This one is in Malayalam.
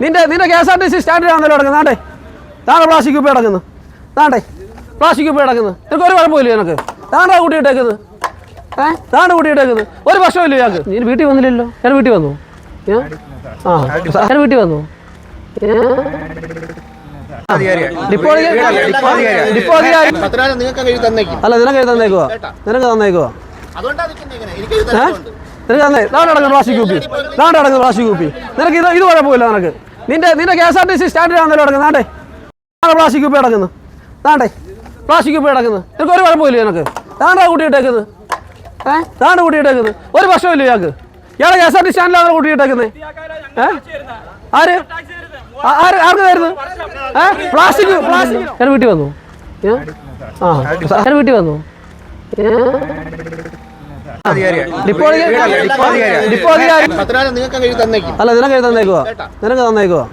നിന്റെ KSRTC സ്റ്റാൻഡിലാണല്ലോ കിടക്കുന്നത്. താണ്ടെ പ്ലാസ്റ്റിക് കുപ്പി കിടക്കുന്നു. പ്ലാസ്റ്റിക് കുപ്പി കിടക്കുന്നു. നിനക്ക് ഒരു കുഴപ്പമില്ല. നിനക്ക് താണ്ടാ കൂട്ടിയിട്ടേക്കുന്നത്. താണ്ട കൂട്ടിയിട്ടേക്കുന്നത്. ഒരു പ്രശ്നമില്ല ഞങ്ങൾക്ക്. നീ വീട്ടിൽ വന്നില്ലല്ലോ. ഞാൻ വീട്ടിൽ വന്നു. ഞാൻ വീട്ടിൽ വന്നു. അല്ല നിനക്ക് തന്നേക്കുവാ. നിനക്ക് തന്നേക്കുവാ. പ്ലാസ്റ്റിക് കുപ്പി. പ്ലാസ്റ്റിക് കുപ്പി. നിനക്ക് ഇത് കുഴപ്പമില്ല. നിനക്ക് നിന്റെ KSRTC സ്റ്റാൻഡിലാണല്ലോ കിടക്കുന്നത്. പ്ലാസ്റ്റിക് കുപ്പി കിടക്കുന്നു. പ്ലാസ്റ്റിക് കുപ്പി കിടക്കുന്നു. നിനക്ക് ഒരു കുഴപ്പമില്ല. നിനക്ക് താണ്ടാ കൂട്ടിയിട്ടേക്കുന്നത്. താണ്ട കൂട്ടിയിട്ടേക്കുന്നത്. ഒരു പ്രശ്നമില്ല ഞങ്ങൾക്ക്. ഇയാളെ KSRTC സ്റ്റാൻഡിലാണ് കൂട്ടിയിട്ടേക്കുന്നത്. ആർക്ക് തരുന്നു? പ്ലാസ്റ്റിക്. ഞാൻ വീട്ടിൽ വന്നു. ഞാൻ വീട്ടിൽ വന്നു. അല്ല നിനക്ക് തന്നേക്കുവാ. നിനക്ക് തന്നേക്കുവാ.